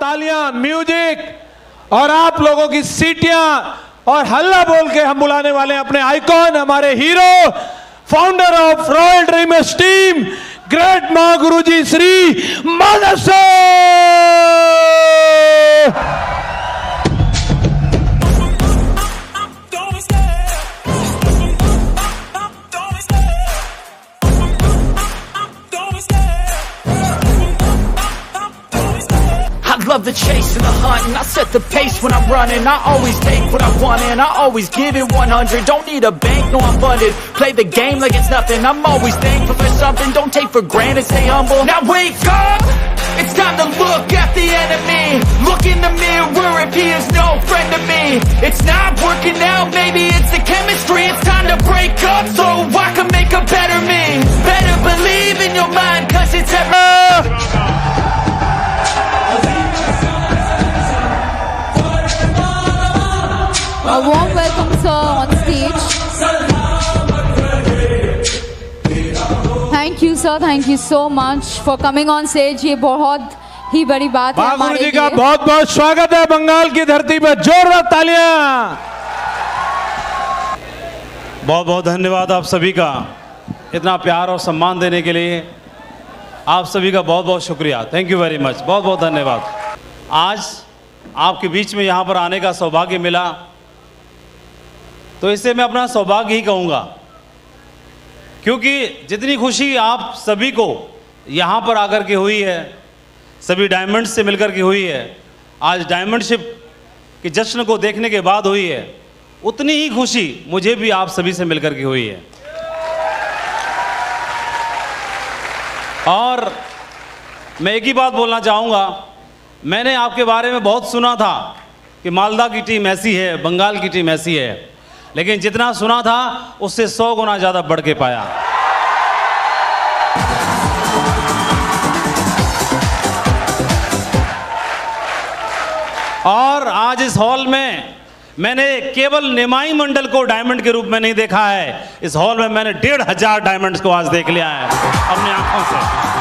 तालियां, म्यूजिक और आप लोगों की सीटियां और हल्ला बोल के हम बुलाने वाले हैं अपने आइकॉन, हमारे hero, founder of royal dreamers team, great मां गुरुजी श्री मानस। Love the chase and the hunt, and I set the pace when I'm running. I always take what I want and I always give it 100. Don't need a bank, no I'm funded. Play the game like it's nothing. I'm always thankful for something. Don't take for granted, stay humble. Now wake up, it's time to look at the enemy. Look in the mirror if he is no friend to me. It's not working out, maybe it's the chemistry. It's time to break up so I can make a better me. Better believe in your mind, cause it's A warm welcome, sir, on stage. Thank you, sir. Thank you so much for coming on stage. ये बहुत ही बड़ी बात है हमारे लिए। गुरुजी का बहुत बहुत स्वागत है बंगाल की धरती पर, जोरदार तालियां। बहुत बहुत धन्यवाद आप सभी का इतना प्यार और सम्मान देने के लिए। आप सभी का बहुत बहुत शुक्रिया, थैंक यू वेरी मच, बहुत बहुत धन्यवाद। आज आपके बीच में यहाँ पर आने का सौभाग्य मिला तो इसे मैं अपना सौभाग्य ही कहूँगा, क्योंकि जितनी खुशी आप सभी को यहाँ पर आकर के हुई है, सभी डायमंड से मिलकर के हुई है, आज डायमंडशिप के जश्न को देखने के बाद हुई है, उतनी ही खुशी मुझे भी आप सभी से मिलकर के हुई है। और मैं एक ही बात बोलना चाहूँगा, मैंने आपके बारे में बहुत सुना था कि मालदा की टीम ऐसी है, बंगाल की टीम ऐसी है, लेकिन जितना सुना था उससे 100 गुना ज़्यादा बढ़ के पाया। और आज इस हॉल में मैंने केवल निमाई मंडल को डायमंड के रूप में नहीं देखा है, इस हॉल में मैंने 1500 डायमंड्स को आज देख लिया है अपनी आंखों से।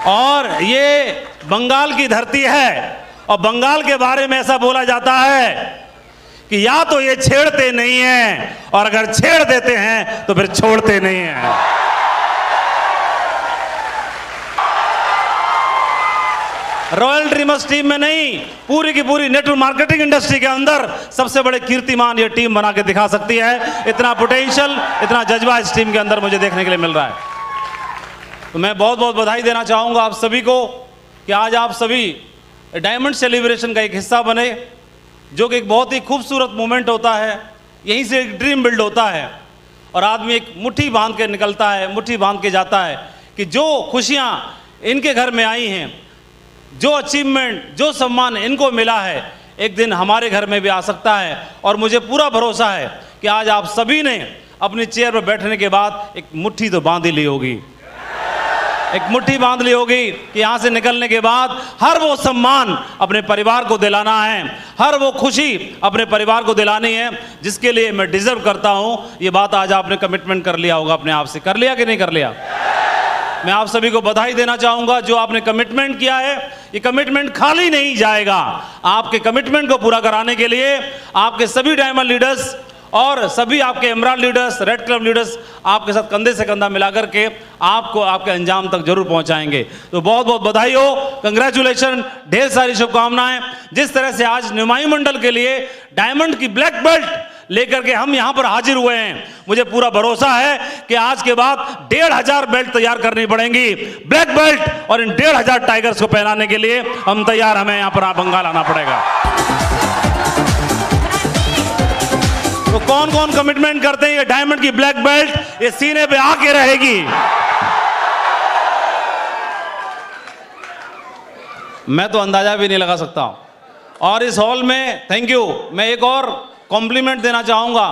और ये बंगाल की धरती है और बंगाल के बारे में ऐसा बोला जाता है कि या तो ये छेड़ते नहीं हैं और अगर छेड़ देते हैं तो फिर छोड़ते नहीं हैं। रॉयल ड्रीमर्स टीम में नहीं, पूरी की पूरी नेटवर्क मार्केटिंग इंडस्ट्री के अंदर सबसे बड़े कीर्तिमान ये टीम बना के दिखा सकती है। इतना पोटेंशियल, इतना जज्बा इस टीम के अंदर मुझे देखने के लिए मिल रहा है। तो मैं बहुत बहुत बधाई देना चाहूँगा आप सभी को कि आज आप सभी डायमंड सेलिब्रेशन का एक हिस्सा बने, जो कि एक बहुत ही खूबसूरत मोमेंट होता है। यहीं से एक ड्रीम बिल्ड होता है और आदमी एक मुट्ठी बांध के निकलता है, मुट्ठी बांध के जाता है कि जो खुशियाँ इनके घर में आई हैं, जो अचीवमेंट, जो सम्मान इनको मिला है, एक दिन हमारे घर में भी आ सकता है। और मुझे पूरा भरोसा है कि आज आप सभी ने अपनी चेयर पर बैठने के बाद एक मुट्ठी तो बांध ही ली होगी, एक मुट्ठी बांध ली होगी कि यहाँ से निकलने के बाद हर वो सम्मान अपने परिवार को दिलाना है, हर वो खुशी अपने परिवार को दिलानी है जिसके लिए मैं डिजर्व करता हूँ। ये बात आज आपने कमिटमेंट कर लिया होगा अपने आप से, कर लिया कि नहीं कर लिया? मैं आप सभी को बधाई देना चाहूँगा। जो आपने कमिटमेंट किया है, ये कमिटमेंट खाली नहीं जाएगा। आपके कमिटमेंट को पूरा कराने के लिए आपके सभी डायमंड लीडर्स और सभी आपके emerald leaders, red club leaders आपके साथ कंधे से कंधा मिलाकर के आपको आपके अंजाम तक जरूर पहुंचाएंगे। तो बहुत बहुत बधाई हो, कंग्रेचुलेशन, ढेर सारी शुभकामनाएं। जिस तरह से आज निमाई मंडल के लिए डायमंड की ब्लैक बेल्ट लेकर के हम यहां पर हाजिर हुए हैं, मुझे पूरा भरोसा है कि आज के बाद 1500 बेल्ट तैयार करनी पड़ेंगी, ब्लैक बेल्ट, और इन 1500 टाइगर्स को पहनाने के लिए हम तैयार, हमें यहां पर बंगाल आना पड़ेगा। तो कौन कौन कमिटमेंट करते हैं ये डायमंड की ब्लैक बेल्ट ये सीने पे आके रहेगी? मैं तो अंदाजा भी नहीं लगा सकता हूं। और इस हॉल में थैंक यू, मैं एक और कॉम्प्लीमेंट देना चाहूंगा,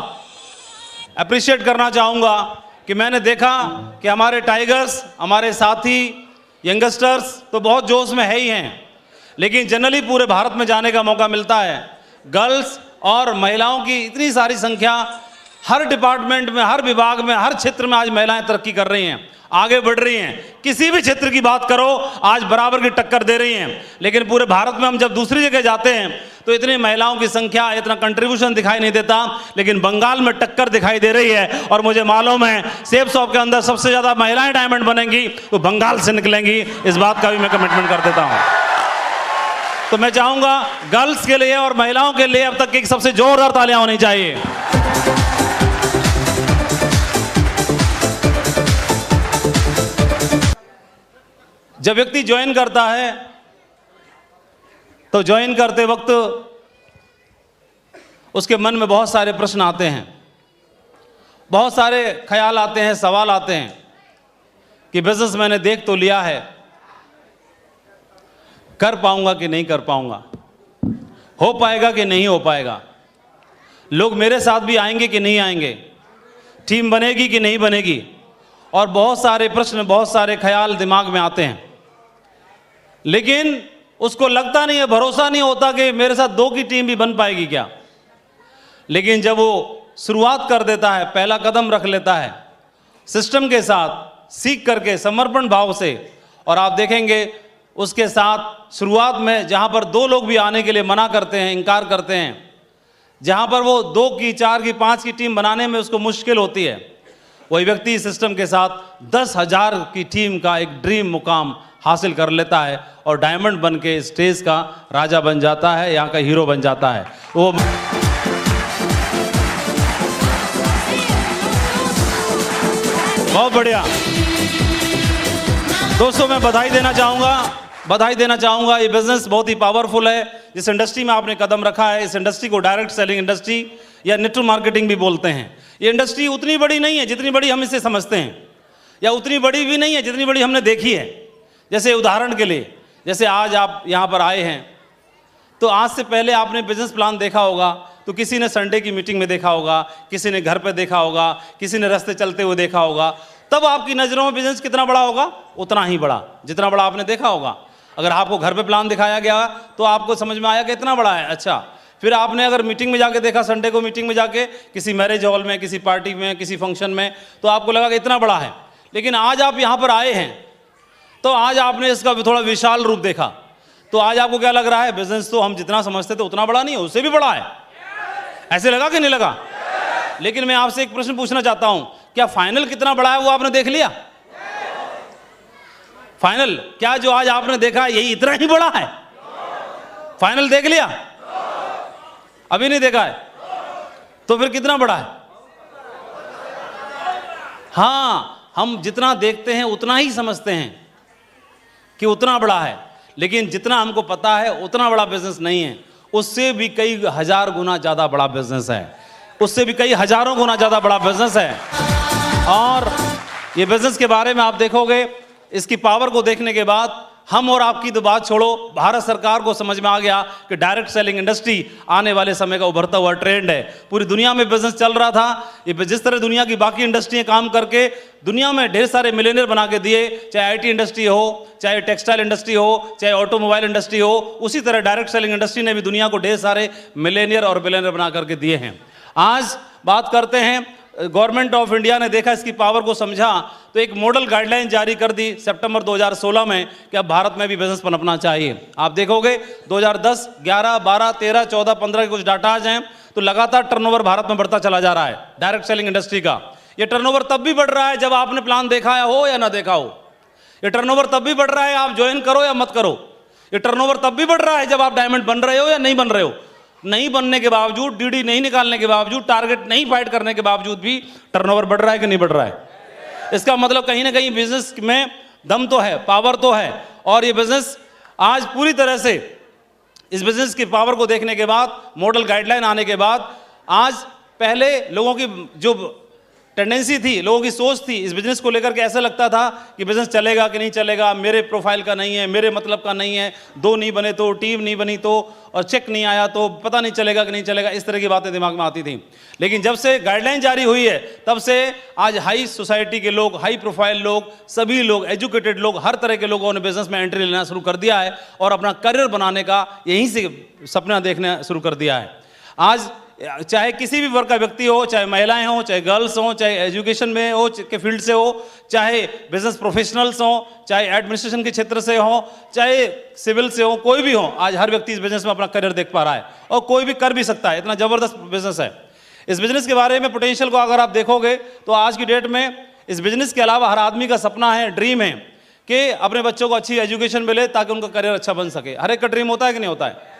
अप्रिशिएट करना चाहूंगा कि मैंने देखा कि हमारे टाइगर्स, हमारे साथी यंगस्टर्स तो बहुत जोश में है ही हैं, लेकिन जनरली पूरे भारत में जाने का मौका मिलता है, गर्ल्स और महिलाओं की इतनी सारी संख्या हर डिपार्टमेंट में, हर विभाग में, हर क्षेत्र में आज महिलाएं तरक्की कर रही हैं, आगे बढ़ रही हैं। किसी भी क्षेत्र की बात करो आज बराबर की टक्कर दे रही हैं। लेकिन पूरे भारत में हम जब दूसरी जगह जाते हैं तो इतनी महिलाओं की संख्या, इतना कंट्रीब्यूशन दिखाई नहीं देता, लेकिन बंगाल में टक्कर दिखाई दे रही है। और मुझे मालूम है सेब शॉप के अंदर सबसे ज्यादा महिलाएं डायमंड बनेंगी तो बंगाल से निकलेंगी, इस बात का भी मैं कमिटमेंट कर देता हूं। तो मैं चाहूंगा गर्ल्स के लिए और महिलाओं के लिए अब तक की सबसे जोरदार तालियां होनी चाहिए। जब व्यक्ति ज्वाइन करता है तो ज्वाइन करते वक्त उसके मन में बहुत सारे प्रश्न आते हैं, बहुत सारे ख्याल आते हैं, सवाल आते हैं कि बिजनेस मैंने देख तो लिया है, कर पाऊंगा कि नहीं कर पाऊंगा, हो पाएगा कि नहीं हो पाएगा, लोग मेरे साथ भी आएंगे कि नहीं आएंगे, टीम बनेगी कि नहीं बनेगी, और बहुत सारे प्रश्न, बहुत सारे ख्याल दिमाग में आते हैं। लेकिन उसको लगता नहीं है, भरोसा नहीं होता कि मेरे साथ 2 की टीम भी बन पाएगी क्या। लेकिन जब वो शुरुआत कर देता है, पहला कदम रख लेता है सिस्टम के साथ, सीख करके समर्पण भाव से, और आप देखेंगे उसके साथ शुरुआत में जहां पर 2 लोग भी आने के लिए मना करते हैं, इनकार करते हैं, जहां पर वो 2 की, 4 की, 5 की टीम बनाने में उसको मुश्किल होती है, वही व्यक्ति सिस्टम के साथ 10,000 की टीम का एक ड्रीम मुकाम हासिल कर लेता है और डायमंड बन के स्टेज का राजा बन जाता है, यहाँ का हीरो बन जाता है। वो बहुत बढ़िया दोस्तों, मैं बधाई देना चाहूँगा। ये बिजनेस बहुत ही पावरफुल है। जिस इंडस्ट्री में आपने कदम रखा है, इस इंडस्ट्री को डायरेक्ट सेलिंग इंडस्ट्री या नेटवर्क मार्केटिंग भी बोलते हैं। ये इंडस्ट्री उतनी बड़ी नहीं है जितनी बड़ी हम इसे समझते हैं, या उतनी बड़ी भी नहीं है जितनी बड़ी हमने देखी है। जैसे उदाहरण के लिए, जैसे आज आप यहाँ पर आए हैं तो आज से पहले आपने बिजनेस प्लान देखा होगा तो किसी ने संडे की मीटिंग में देखा होगा, किसी ने घर पे देखा होगा, किसी ने रास्ते चलते हुए देखा होगा। तब आपकी नज़रों में बिजनेस कितना बड़ा होगा? उतना ही बड़ा जितना बड़ा आपने देखा होगा। अगर आपको घर पे प्लान दिखाया गया तो आपको समझ में आया कि इतना बड़ा है, अच्छा। फिर आपने अगर मीटिंग में जाके देखा, संडे को मीटिंग में जाके, किसी मैरिज हॉल में, किसी पार्टी में, किसी फंक्शन में, तो आपको लगा कि इतना बड़ा है। लेकिन आज आप यहाँ पर आए हैं तो आज आपने इसका थोड़ा विशाल रूप देखा, तो आज आपको क्या लग रहा है? बिजनेस तो हम जितना समझते थे उतना बड़ा नहीं है, उससे भी बड़ा है। ऐसे लगा कि नहीं लगा? लेकिन मैं आपसे एक प्रश्न पूछना चाहता हूं, क्या फाइनल कितना बड़ा है वो आपने देख लिया? फाइनल क्या जो आज आपने देखा यही इतना ही बड़ा है? फाइनल देख लिया? अभी नहीं देखा है, तो फिर कितना बड़ा है? हाँ, हम जितना देखते हैं उतना ही समझते हैं कि उतना बड़ा है, लेकिन जितना हमको पता है उतना बड़ा बिजनेस नहीं है। उससे भी कई हजार गुना ज्यादा बड़ा बिजनेस है, उससे भी कई हजारों गुना ज्यादा बड़ा बिजनेस है। और ये बिजनेस के बारे में आप देखोगे, इसकी पावर को देखने के बाद हम और आपकी तो बात छोड़ो, भारत सरकार को समझ में आ गया कि डायरेक्ट सेलिंग इंडस्ट्री आने वाले समय का उभरता हुआ ट्रेंड है। पूरी दुनिया में बिजनेस चल रहा था, ये जिस तरह दुनिया की बाकी इंडस्ट्रियां काम करके दुनिया में ढेर सारे मिलियनियर बना के दिए, चाहे आईटी इंडस्ट्री हो, चाहे टेक्सटाइल इंडस्ट्री हो, चाहे ऑटोमोबाइल इंडस्ट्री हो, उसी तरह डायरेक्ट सेलिंग इंडस्ट्री ने भी दुनिया को ढेर सारे मिलियनियर और बिलियनियर बना करके दिए हैं। आज बात करते हैं, गवर्नमेंट ऑफ इंडिया ने देखा, इसकी पावर को समझा, तो एक मॉडल गाइडलाइन जारी कर दी सितंबर 2016 में कि अब भारत में भी बिजनेस पनपना चाहिए। आप देखोगे 2010, 11, 12, 13, 14, 15 के कुछ डाटाज हैं, तो लगातार टर्नओवर भारत में बढ़ता चला जा रहा है डायरेक्ट सेलिंग इंडस्ट्री का। ये टर्नओवर तब भी बढ़ रहा है जब आपने प्लान देखा हो या ना देखा हो। ये टर्नओवर तब भी बढ़ रहा है आप ज्वाइन करो या मत करो। ये टर्नओवर तब भी बढ़ रहा है जब आप डायमंड बन रहे हो या नहीं बन रहे हो। नहीं बनने के बावजूद, डीडी नहीं निकालने के बावजूद, टारगेट नहीं फाइट करने के बावजूद भी टर्नओवर बढ़ रहा है कि नहीं बढ़ रहा है? इसका मतलब कहीं ना कहीं बिजनेस में दम तो है, पावर तो है। और ये बिजनेस आज पूरी तरह से, इस बिजनेस की पावर को देखने के बाद, मॉडल गाइडलाइन आने के बाद, आज पहले लोगों की जो टेंडेंसी थी, लोगों की सोच थी इस बिजनेस को लेकर के, ऐसा लगता था कि बिजनेस चलेगा कि नहीं चलेगा, मेरे प्रोफाइल का नहीं है, मेरे मतलब का नहीं है, 2 नहीं बने तो, टीम नहीं बनी तो, और चेक नहीं आया तो पता नहीं चलेगा कि नहीं चलेगा, इस तरह की बातें दिमाग में आती थी। लेकिन जब से गाइडलाइन जारी हुई है तब से आज हाई सोसाइटी के लोग, हाई प्रोफाइल लोग, सभी लोग, एजुकेटेड लोग, हर तरह के लोगों ने बिजनेस में एंट्री लेना शुरू कर दिया है और अपना करियर बनाने का यहीं से सपना देखना शुरू कर दिया है। आज चाहे किसी भी वर्ग का व्यक्ति हो, चाहे महिलाएं हो, चाहे गर्ल्स हो, चाहे एजुकेशन में हो के फील्ड से हो, चाहे बिजनेस प्रोफेशनल्स हो, चाहे एडमिनिस्ट्रेशन के क्षेत्र से हो, चाहे सिविल से हो, कोई भी हो, आज हर व्यक्ति इस बिजनेस में अपना करियर देख पा रहा है और कोई भी कर भी सकता है। इतना जबरदस्त बिजनेस है। इस बिजनेस के बारे में पोटेंशियल को अगर आप देखोगे तो आज की डेट में इस बिजनेस के अलावा हर आदमी का सपना है, ड्रीम है कि अपने बच्चों को अच्छी एजुकेशन मिले ताकि उनका करियर अच्छा बन सके। हर एक का ड्रीम होता है कि नहीं होता है?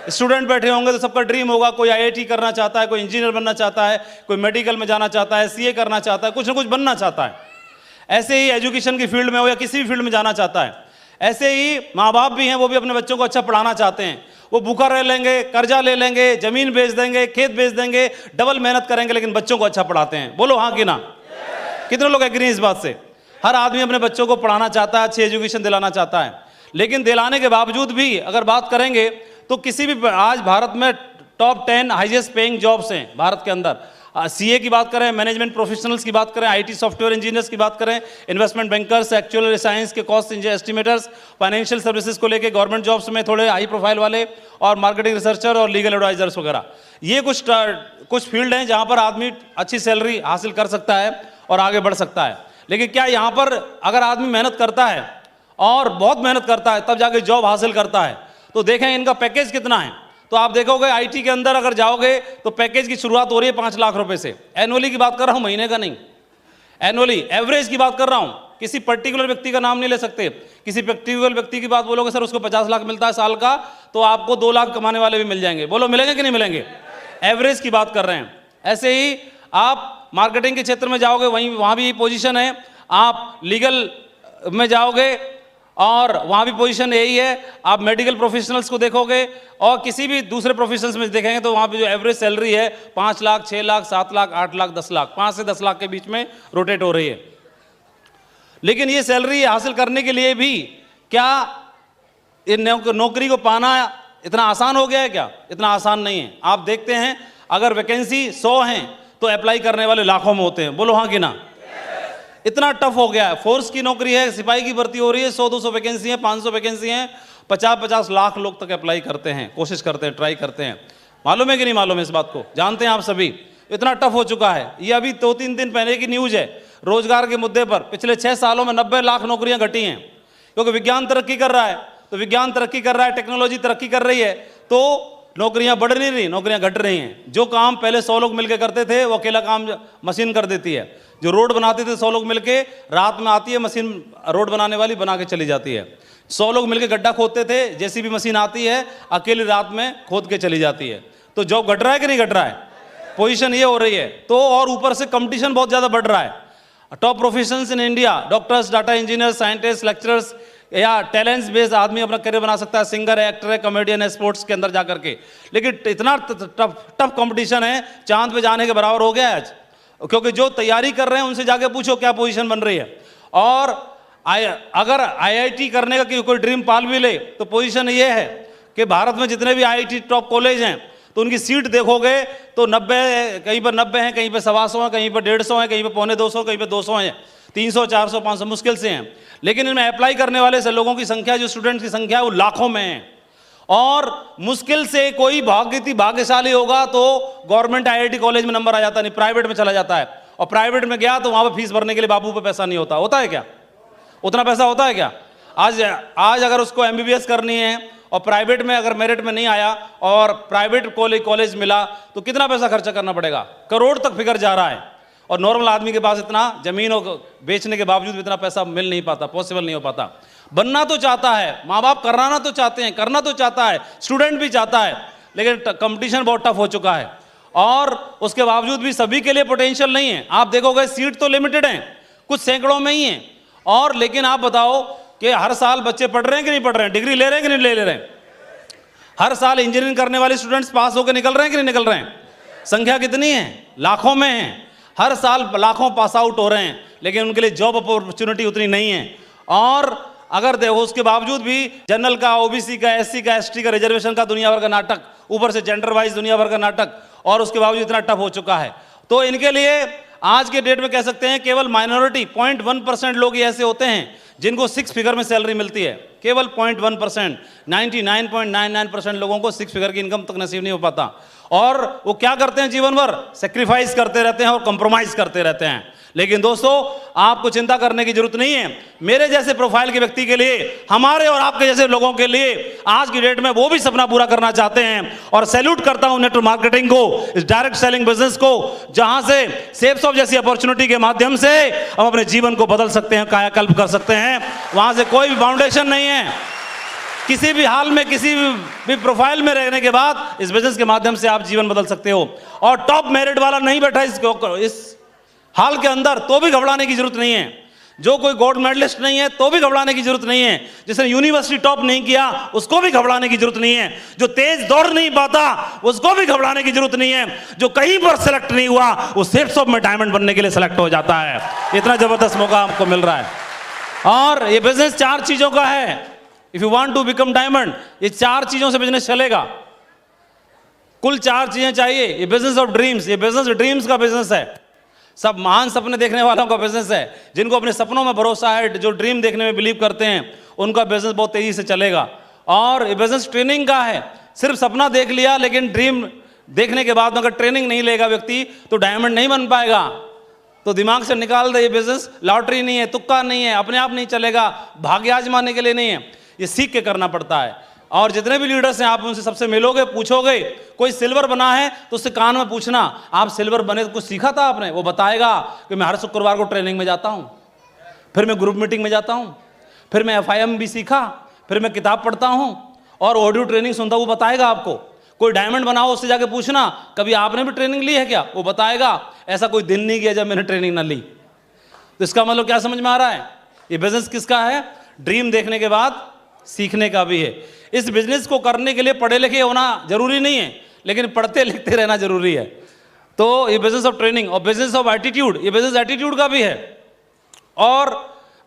स्टूडेंट बैठे होंगे तो सबका ड्रीम होगा, कोई आईआईटी करना चाहता है, कोई इंजीनियर बनना चाहता है, कोई मेडिकल में जाना चाहता है, सीए करना चाहता है, कुछ ना कुछ बनना चाहता है। ऐसे ही एजुकेशन की फील्ड में हो या किसी भी फील्ड में जाना चाहता है। ऐसे ही माँ बाप भी हैं, वो भी अपने बच्चों को अच्छा पढ़ाना चाहते हैं। वो भूखा रह लेंगे, कर्जा ले लेंगे, जमीन बेच देंगे, खेत बेच देंगे, डबल मेहनत करेंगे, लेकिन बच्चों को अच्छा पढ़ाते हैं। बोलो हाँ कि ना? कितने लोग एग्री हैं इस बात से? हर आदमी अपने बच्चों को पढ़ाना चाहता है, अच्छी एजुकेशन दिलाना चाहता है। लेकिन दिलाने के बावजूद भी अगर बात करेंगे तो किसी भी आज भारत में टॉप 10 हाईएस्ट पेइंग जॉब्स हैं भारत के अंदर। सीए की बात करें, मैनेजमेंट प्रोफेशनल्स की बात करें, आईटी सॉफ्टवेयर इंजीनियर्स की बात करें, इन्वेस्टमेंट बैंकर्स, एक्चुअल साइंस के कॉस्ट एस्टिमेटर्स, फाइनेंशियल सर्विसेज को लेके गवर्नमेंट जॉब्स में थोड़े हाई प्रोफाइल वाले, और मार्केटिंग रिसर्चर और लीगल एडवाइजर्स वगैरह। ये कुछ फील्ड हैं जहां पर आदमी अच्छी सैलरी हासिल कर सकता है और आगे बढ़ सकता है। लेकिन क्या यहाँ पर अगर आदमी मेहनत करता है और बहुत मेहनत करता है तब जाके जॉब हासिल करता है, तो देखें इनका पैकेज कितना है। तो आप देखोगे आईटी के अंदर अगर जाओगे तो पैकेज की शुरुआत हो रही है 5 लाख रुपए से। एनुअली की बात कर रहा हूं, महीने का नहीं, एनुअली एवरेज की बात कर रहा हूं। किसी पर्टिकुलर व्यक्ति का नाम नहीं ले सकते। किसी पर्टिकुलर व्यक्ति की बात बोलोगे सर उसको 50 लाख मिलता है साल का, तो आपको 2 लाख कमाने वाले भी मिल जाएंगे। बोलो मिलेंगे कि नहीं मिलेंगे? एवरेज की बात कर रहे हैं। ऐसे ही आप मार्केटिंग के क्षेत्र में जाओगे, वहां भी पोजीशन है। आप लीगल में जाओगे और वहां भी पोजीशन यही है। आप मेडिकल प्रोफेशनल्स को देखोगे और किसी भी दूसरे प्रोफेशनल्स में देखेंगे तो वहां पे जो एवरेज सैलरी है 5 लाख, 6 लाख, 7 लाख, 8 लाख, 10 लाख, 5 से 10 लाख के बीच में रोटेट हो रही है। लेकिन ये सैलरी हासिल करने के लिए भी क्या ये नौकरी को पाना इतना आसान हो गया है? क्या इतना आसान नहीं है। आप देखते हैं अगर वैकेंसी 100 हैं तो अप्लाई करने वाले लाखों में होते हैं। बोलो हाँ कि ना? इतना टफ हो गया है। फोर्स की नौकरी है, सिपाही की भर्ती हो रही है, 100-200 वैकेंसी है, 500 वैकेंसी हैं, 50-50 लाख लोग तक अप्लाई करते हैं, कोशिश करते हैं, ट्राई करते हैं। मालूम है कि नहीं मालूम है? इस बात को जानते हैं आप सभी। इतना टफ हो चुका है। ये अभी 2-3 दिन पहले की न्यूज है। रोजगार के मुद्दे पर पिछले 6 सालों में 90 लाख नौकरियां घटी हैं, क्योंकि विज्ञान तरक्की कर रहा है। तो विज्ञान तरक्की कर रहा है, टेक्नोलॉजी तरक्की कर रही है, तो नौकरियां बढ़ नहीं रही, नौकरियां घट रही हैं। जो काम पहले 100 लोग मिलकर करते थे वो अकेला काम मशीन कर देती है। जो रोड बनाते थे 100 लोग मिलके, रात में आती है मशीन, रोड बनाने वाली बना के चली जाती है। 100 लोग मिलके गड्ढा खोदते थे, जेसीबी मशीन आती है, अकेली रात में खोद के चली जाती है। तो जॉब घट रहा है कि नहीं घट रहा है? पोजीशन ये हो रही है। तो और ऊपर से कंपटीशन बहुत ज्यादा बढ़ रहा है। Top professions in India, doctors, data engineer, scientist, lecturers या टैलेंट्स बेस्ड आदमी अपना करियर बना सकता है। सिंगर है, एक्टर है, कॉमेडियन है, स्पोर्ट्स के अंदर जाकर के। लेकिन इतना टफ कंपटीशन है, चांद पे जाने के बराबर हो गया है आज। क्योंकि जो तैयारी कर रहे हैं उनसे जाके पूछो क्या पोजीशन बन रही है। और अगर आईआईटी करने का कोई ड्रीम पाल भी ले तो पोजीशन ये है कि भारत में जितने भी आईआईटी टॉप कॉलेज हैं तो उनकी सीट देखोगे तो 90, कहीं पर 90 हैं, कहीं पर 125 हैं, कहीं पर 150 हैं, कहीं पर 250, कहीं पर 200 हैं, 300, 400, 500 मुश्किल से हैं। लेकिन इनमें अप्लाई करने वाले से लोगों की संख्या, जो स्टूडेंट्स की संख्या है वो लाखों में है। और मुश्किल से कोई भाग्यशाली होगा तो गवर्नमेंट आईआईटी कॉलेज में नंबर आ जाता, नहीं प्राइवेट में चला जाता है। और प्राइवेट में गया तो वहां पर फीस भरने के लिए बापू पे पैसा नहीं होता। होता है क्या? उतना पैसा होता है क्या? आज अगर उसको एमबीबीएस करनी है और प्राइवेट में अगर मेरिट में नहीं आया और प्राइवेट कॉलेज मिला तो कितना पैसा खर्चा करना पड़ेगा? करोड़ तक फिगर जा रहा है। और नॉर्मल आदमी के पास इतना जमीन बेचने के बावजूद इतना पैसा मिल नहीं पाता, पॉसिबल नहीं हो पाता। बनना तो चाहता है, माँ बाप कराना तो चाहते हैं, करना तो चाहता है, स्टूडेंट भी चाहता है, लेकिन कंपटीशन बहुत टफ हो चुका है। और उसके बावजूद भी सभी के लिए पोटेंशियल नहीं है। आप देखोगे सीट तो लिमिटेड हैं, कुछ सैकड़ों में ही हैं। और लेकिन आप बताओ कि हर साल बच्चे पढ़ रहे हैं कि नहीं पढ़ रहे हैं, डिग्री ले रहे हैं कि नहीं ले रहे हैं? हर साल इंजीनियरिंग करने वाले स्टूडेंट्स पास होकर निकल रहे हैं कि नहीं निकल रहे हैं? संख्या कितनी है? लाखों में है। हर साल लाखों पास आउट हो रहे हैं, लेकिन उनके लिए जॉब अपॉर्चुनिटी उतनी नहीं है। और अगर देखो उसके बावजूद भी जनरल का, ओबीसी का, एससी का, एसटी का, रिजर्वेशन का दुनिया भर का नाटक, ऊपर से जेंडर वाइज दुनिया भर का नाटक, और उसके बावजूद इतना टफ हो चुका है। तो इनके लिए आज के डेट में कह सकते हैं केवल माइनॉरिटी 0.1% लोग ही ऐसे होते हैं जिनको 6 फिगर में सैलरी मिलती है, केवल 0.1%, 99.99% लोगों को 6 फिगर की इनकम तक नसीब नहीं हो पाता। और वो क्या करते हैं जीवन भर? सेक्रीफाइस करते रहते हैं और कंप्रोमाइज करते रहते हैं। लेकिन दोस्तों, आपको चिंता करने की जरूरत नहीं है। मेरे जैसे प्रोफाइल के व्यक्ति के लिए, हमारे और आपके जैसे लोगों के लिए आज की डेट में वो भी सपना पूरा करना चाहते हैं। और सैल्यूट करता हूं नेटवर्क मार्केटिंग को, इस डायरेक्ट सेलिंग बिजनेस को, जहां से सेल्सऑफ जैसी अपॉर्चुनिटी के माध्यम से हम अपने जीवन को बदल सकते हैं, कायाकल्प कर सकते हैं। वहां से कोई भी बाउंडेशन नहीं है। किसी भी हाल में, किसी भी प्रोफाइल में रहने के बाद इस बिजनेस के माध्यम से आप जीवन बदल सकते हो। और टॉप मेरिट वाला नहीं बैठा इस हाल के अंदर, तो भी घबराने की जरूरत नहीं है। जो कोई गोल्ड मेडलिस्ट नहीं है, तो भी घबराने की जरूरत नहीं है। जिसने यूनिवर्सिटी टॉप नहीं किया, उसको भी घबराने की जरूरत नहीं है। जो तेज दौड़ नहीं पाता, उसको भी घबराने की जरूरत नहीं है। जो कहीं पर सेलेक्ट नहीं हुआ, वो सेल्सऑफ में डायमंड बनने के लिए सेलेक्ट हो जाता है। इतना जबरदस्त मौका आपको मिल रहा है। और ये बिजनेस 4 चीजों का है। If you want to become diamond, ये 4 चीजों से बिजनेस चलेगा। कुल 4 चीजें चाहिए। ये बिजनेस ऑफ ड्रीम्स, ये बिजनेस ड्रीम्स का बिजनेस है। सब महान सपने देखने वालों का बिजनेस है। जिनको अपने सपनों में भरोसा है, जो ड्रीम देखने में बिलीव करते हैं, उनका बिजनेस बहुत तेजी से चलेगा। और ये बिजनेस ट्रेनिंग का है। सिर्फ सपना देख लिया, लेकिन ड्रीम देखने के बाद अगर ट्रेनिंग नहीं लेगा व्यक्ति, तो डायमंड नहीं बन पाएगा। तो दिमाग से निकाल दे, ये बिजनेस लॉटरी नहीं है, तुक्का नहीं है, अपने आप नहीं चलेगा, भाग्य आजमाने के लिए नहीं है। ये सीख के करना पड़ता है। और जितने भी लीडर्स हैं, आप उनसे सबसे मिलोगे, पूछोगे, कोई सिल्वर बना है तो उससे कान में पूछना, आप सिल्वर बने तो कुछ सीखा था आपने? वो बताएगा कि मैं हर शुक्रवार को ट्रेनिंग में जाता हूं, फिर मैं ग्रुप मीटिंग में जाता हूं, फिर मैं FIM भी सीखा, फिर मैं किताब पढ़ता हूं और ऑडियो ट्रेनिंग सुनता हूं। वो बताएगा आपको। कोई डायमंड बनाओ, उससे जाके पूछना कभी आपने भी ट्रेनिंग ली है क्या? वो बताएगा। ऐसा कोई दिन नहीं गया जब मैंने ट्रेनिंग ना ली। तो इसका मतलब क्या समझ में आ रहा है? ये बिजनेस किसका है? ड्रीम देखने के बाद सीखने का भी है। इस बिजनेस को करने के लिए पढ़े लिखे होना जरूरी नहीं है, लेकिन पढ़ते लिखते रहना जरूरी है। तो ये बिजनेस ऑफ ट्रेनिंग और बिजनेस ऑफ एटीट्यूड, ये बिजनेस एटीट्यूड का भी है और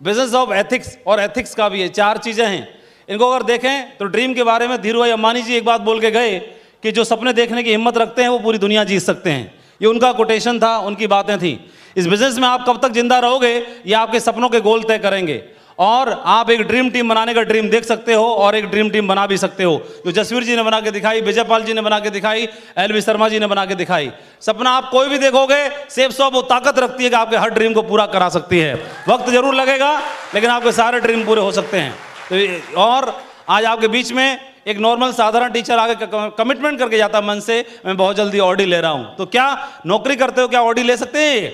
बिजनेस ऑफ एथिक्स और एथिक्स का भी है। 4 चीजें हैं। इनको अगर देखें तो ड्रीम के बारे में धीरूभाई अंबानी जी एक बात बोल के गए कि जो सपने देखने की हिम्मत रखते हैं, वो पूरी दुनिया जीत सकते हैं। ये उनका कोटेशन था, उनकी बातें थी। इस बिजनेस में आप कब तक जिंदा रहोगे, ये आपके सपनों के गोल तय करेंगे। और आप एक ड्रीम टीम बनाने का ड्रीम देख सकते हो और एक ड्रीम टीम बना भी सकते हो, जो जसवीर जी ने बना के दिखाई, विजयपाल जी ने बना के दिखाई, LV शर्मा जी ने बना के दिखाई। सपना आप कोई भी देखोगे, सेल्सऑफ वो ताकत रखती है कि आपके हर ड्रीम को पूरा करा सकती है। वक्त जरूर लगेगा, लेकिन आपके सारे ड्रीम पूरे हो सकते हैं। तो और आज आपके बीच में एक नॉर्मल साधारण टीचर आगे कमिटमेंट करके जाता मन से, मैं बहुत जल्दी ऑडी ले रहा हूं। तो क्या नौकरी करते हो, क्या ऑडी ले सकते हैं?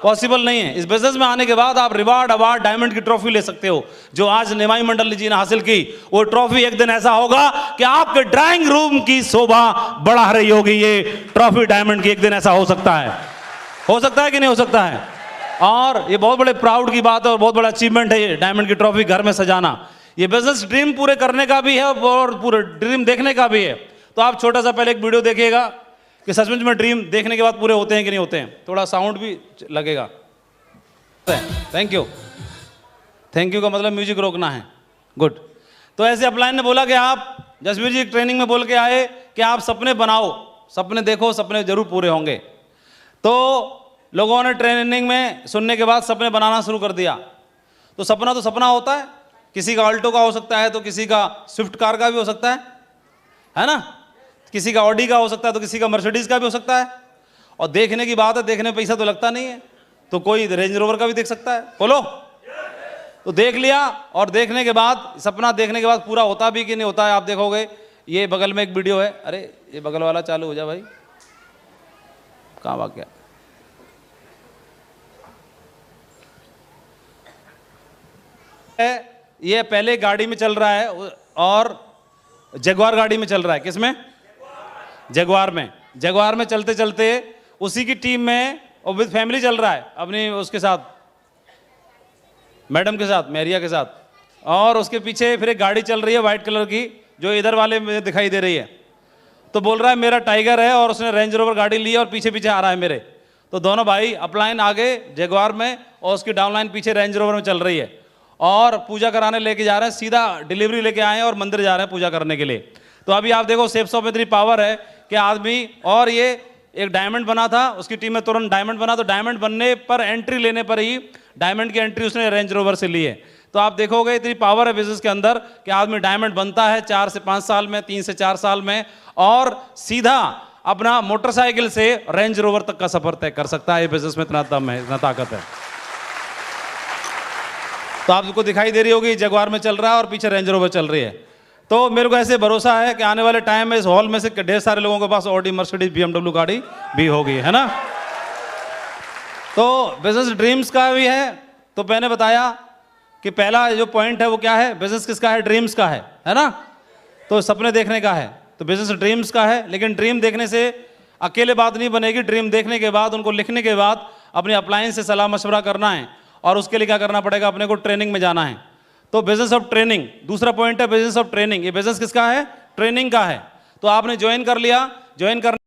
पॉसिबल नहीं है। इस बिजनेस में आने के बाद आप रिवार्ड, अवार्ड, डायमंड की ट्रॉफी ले सकते हो, जो आज निमाई मंडल जी ने हासिल की। वो ट्रॉफी एक दिन ऐसा होगा कि आपके ड्राइंग रूम की शोभा बढ़ा रही होगी। ये ट्रॉफी डायमंड की एक दिन ऐसा हो सकता है कि नहीं हो सकता है? और ये बहुत बड़े प्राउड की बात है और बहुत बड़ा अचीवमेंट है, ये डायमंड की ट्रॉफी घर में सजाना। ये बिजनेस ड्रीम पूरे करने का भी है और पूरे ड्रीम देखने का भी है। तो आप छोटा सा पहले एक वीडियो देखिएगा कि सचमुच में ड्रीम देखने के बाद पूरे होते हैं कि नहीं होते हैं। थोड़ा साउंड भी लगेगा। Thank you. थैंक यू का मतलब म्यूजिक रोकना है। गुड। तो ऐसे अपलाइन ने बोला कि आप, जसवीर जी ट्रेनिंग में बोल के आए कि आप सपने बनाओ, सपने देखो, सपने जरूर पूरे होंगे। तो लोगों ने ट्रेनिंग में सुनने के बाद सपने बनाना शुरू कर दिया। तो सपना होता है। किसी का ऑल्टो का हो सकता है, तो किसी का स्विफ्ट कार का भी हो सकता है ना? किसी का ऑडी का हो सकता है, तो किसी का मर्सिडीज का भी हो सकता है। और देखने की बात है, देखने में पैसा तो लगता नहीं है, तो कोई रेंज रोवर का भी देख सकता है। बोलो। तो देख लिया, और देखने के बाद, सपना देखने के बाद पूरा होता भी कि नहीं होता है, आप देखोगे। ये बगल में एक वीडियो है। अरे ये बगल वाला चालू हो जा भाई, कहाँ भाग गया? ये पहले गाड़ी में चल रहा है और जगुआर गाड़ी में चल रहा है। किसमें? जगुआर में। जगुआर में चलते चलते उसी की टीम में और विद फैमिली चल रहा है, अपनी उसके साथ, मैडम के साथ, मैरिया के साथ। और उसके पीछे फिर एक गाड़ी चल रही है वाइट कलर की, जो इधर वाले में दिखाई दे रही है। तो बोल रहा है मेरा टाइगर है, और उसने रेंज रोवर गाड़ी ली है और पीछे पीछे आ रहा है मेरे। तो दोनों भाई अपलाइन आगे जगुआर में और उसकी डाउनलाइन पीछे रेंज रोवर में चल रही है, और पूजा कराने लेके जा रहे हैं। सीधा डिलीवरी लेके आए हैं और मंदिर जा रहे हैं पूजा करने के लिए। तो अभी आप देखो सेल्सऑफ में इतनी पावर है कि आदमी, और ये एक डायमंड बना था, उसकी टीम में तुरंत डायमंड बना। तो डायमंड बनने पर, एंट्री लेने पर ही डायमंड की एंट्री उसने रेंज रोवर से ली है। तो आप देखोगे इतनी पावर है बिजनेस के अंदर कि आदमी डायमंड बनता है 4 से 5 साल में, 3 से 4 साल में, और सीधा अपना मोटरसाइकिल से रेंज रोवर तक का सफर तय कर सकता है। ये बिजनेस में इतना दम है, इतना ताकत है। तो आपको दिखाई दे रही होगी जगुआर में चल रहा है और पीछे रेंज रोवर चल रही है। तो मेरे को ऐसे भरोसा है कि आने वाले टाइम में इस हॉल में से ढेर सारे लोगों के पास ऑडी, मर्सिडीज, BMW गाड़ी भी होगी, है ना। तो बिजनेस ड्रीम्स का भी है। तो मैंने बताया कि पहला जो पॉइंट है वो क्या है, बिजनेस किसका है, ड्रीम्स का है ना। तो सपने देखने का है, तो बिजनेस ड्रीम्स का है। लेकिन ड्रीम देखने से अकेले बात नहीं बनेगी, ड्रीम देखने के बाद, उनको लिखने के बाद अपने अप्लायंस से सलाह मशवरा करना है, और उसके लिए क्या करना पड़ेगा, अपने को ट्रेनिंग में जाना है। तो बिजनेस ऑफ ट्रेनिंग दूसरा पॉइंट है, बिजनेस ऑफ ट्रेनिंग। ये बिजनेस किसका है, ट्रेनिंग का है। तो आपने ज्वाइन कर लिया, ज्वाइन करने